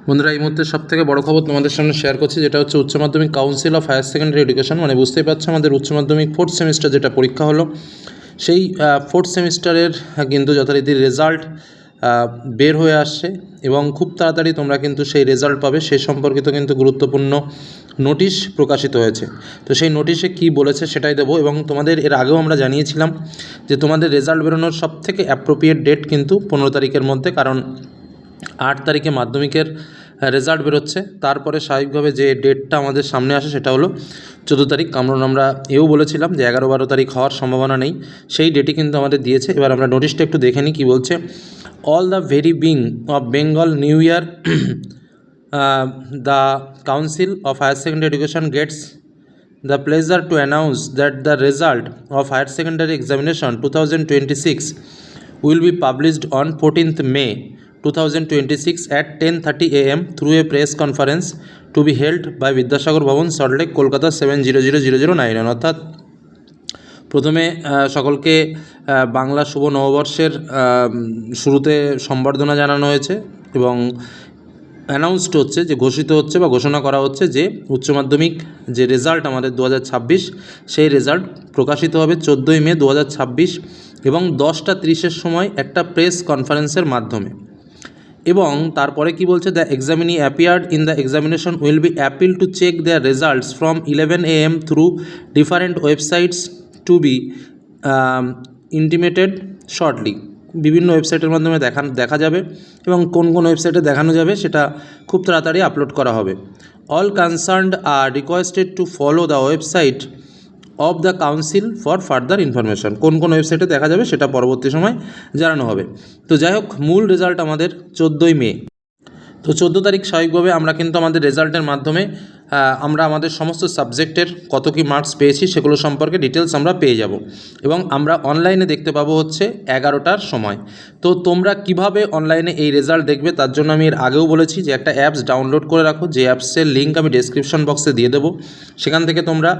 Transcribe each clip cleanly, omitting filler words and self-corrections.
বন্ধুরা, এই মুহূর্তে সবথেকে বড় খবর তোমাদের সামনে শেয়ার করছি, যেটা হচ্ছে উচ্চ মাধ্যমিক council of higher secondary education. মানে বুঝতেই পারছো, আমাদের উচ্চ মাধ্যমিক ফোর্থ সেমিস্টার যেটা পরীক্ষা হলো, সেই ফোর্থ সেমিস্টারের কিন্তু যথারীতি রেজাল্ট বের হয়ে আসছে এবং খুব তাড়াতাড়ি তোমরা কিন্তু সেই রেজাল্ট পাবে। সেই সম্পর্কিত কিন্তু গুরুত্বপূর্ণ নোটিশ প্রকাশিত হয়েছে। তো সেই নোটিশে কী বলেছে সেটাই দেবো। এবং তোমাদের এর আগেও আমরা জানিয়েছিলাম যে তোমাদের রেজাল্ট বেরোনোর সবথেকে অ্যাপ্রোপ্রিয়েট ডেট কিন্তু 15 তারিখের মধ্যে, কারণ 8 তারিখে মাধ্যমিকের রেজাল্ট বেরোচ্ছে। তারপরে স্বাভাবিকভাবে যে ডেটটা আমাদের সামনে আসে সেটা হলো 14 তারিখ। কারণ আমরা এও বলেছিলাম যে 11-12 তারিখ হওয়ার সম্ভাবনা নেই, সেই ডেটই কিন্তু আমাদের দিয়েছে। এবার আমরা নোটিশটা একটু দেখে নিই কী বলছে। All the very being of Bengal new year, the council of higher secondary education gets the pleasure to announce that the result of higher secondary examination 2026 will be published on 14th May 2026 at 10:30 am through a press conference to be held by Vidyasagar Bhavan, Salt Lake, Kolkata 700009। অর্থাৎ প্রথমে সকলকে বাংলা শুভ নববর্ষের শুরুতে সম্বর্ধনা জানানো হয়েছে এবং announced হচ্ছে, যে ঘোষিত হচ্ছে বা ঘোষণা করা হচ্ছে যে উচ্চ মাধ্যমিক যে রেজাল্ট আমাদের 2026, সেই রেজাল্ট প্রকাশিত হবে 14ই মে 2026 এবং 10:30 সময় একটা প্রেস কনফারেন্সের মাধ্যমে। এবং তারপরে কি বলছে, the examinee appeared in the examination will be able to check their results from 11 AM through different websites to be intimated shortly. বিভিন্ন ওয়েবসাইটের মাধ্যমে দেখা যাবে এবং কোন কোন ওয়েবসাইটে দেখানো যাবে সেটা খুব তাড়াতাড়ি আপলোড করা হবে। All concerned are requested to follow the website of the council for further information. কোন কোন ওয়েবসাইটে দেখা যাবে সেটা পরবর্তী সময় জানানো হবে। তো যাই হোক, মূল রেজাল্ট আমাদের 14ই মে। তো 14 তারিখ স্বাভাবিকভাবে আমরা কিন্তু আমাদের রেজাল্টের মাধ্যমে আমরা আমাদের সমস্ত সাবজেক্টের কত কী মার্কস পেয়েছি সেগুলো সম্পর্কে ডিটেলস আমরা পেয়ে যাব এবং আমরা অনলাইনে দেখতে পাবো হচ্ছে 11টার সময়। তো তোমরা কিভাবে অনলাইনে এই রেজাল্ট দেখবে, তার জন্য আমি এর আগেও বলেছি যে একটা অ্যাপস ডাউনলোড করে রাখো, যে অ্যাপসের লিঙ্ক আমি ডেসক্রিপশন বক্সে দিয়ে দেবো। সেখান থেকে তোমরা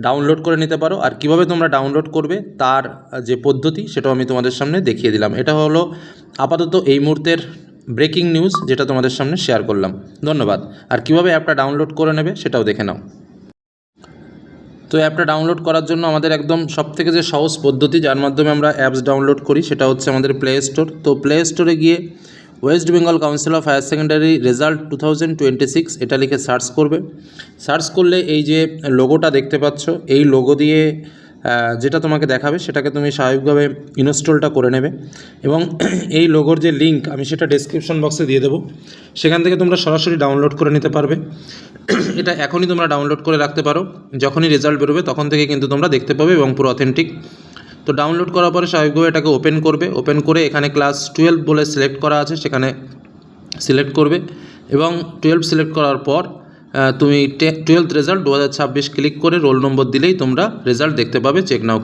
ডাউনলোড করে নিতে পারো। আর কিভাবে তোমরা ডাউনলোড করবে তার যে পদ্ধতি সেটাও আমি তোমাদের সামনে দেখিয়ে দিলাম। এটা হলো আপাতত এই মুহূর্তের ব্রেকিং নিউজ, যেটা তোমাদের সামনে শেয়ার করলাম। ধন্যবাদ। আর কিভাবে অ্যাপটা ডাউনলোড করে নেবে সেটাও দেখে নাও। তো অ্যাপটা ডাউনলোড করার জন্য আমাদের একদম সবথেকে যে সহজ পদ্ধতি, যার মাধ্যমে আমরা অ্যাপস ডাউনলোড করি, সেটা হচ্ছে আমাদের প্লে স্টোর। তো প্লে স্টোরে গিয়ে West Bengal council of higher secondary result 2026 এটা লিখে সার্চ করবে। সার্চ করলে এই যে লোগোটা দেখতে পাচ্ছ, এই লোগো দিয়ে যেটা তোমাকে দেখাবে সেটাকে তুমি স্বাভাবিকভাবে ইনস্টলটা করে নেবে এবং এই লোগোর যে লিঙ্ক আমি সেটা ডেসক্রিপশন বক্সে দিয়ে দেবো, সেখান থেকে তোমরা সরাসরি ডাউনলোড করে নিতে পারবে। এটা এখনই তোমরা ডাউনলোড করে রাখতে পারো, যখনই রেজাল্ট বেরোবে তখন থেকে কিন্তু তোমরা দেখতে পাবে এবং পুরো অথেন্টিক। তো ডাউনলোড করার পরে স্বাভাবিকভাবে এটাকে ওপেন করবে। ওপেন করে এখানে ক্লাস 12 বলে সিলেক্ট করা আছে, সেখানে সিলেক্ট করবে এবং 12 সিলেক্ট করার পর তুমি 12th রেজাল্ট 2026 ক্লিক করে রোল নম্বর দিলেই তোমরা রেজাল্ট দেখতে পাবে। চেক নাও।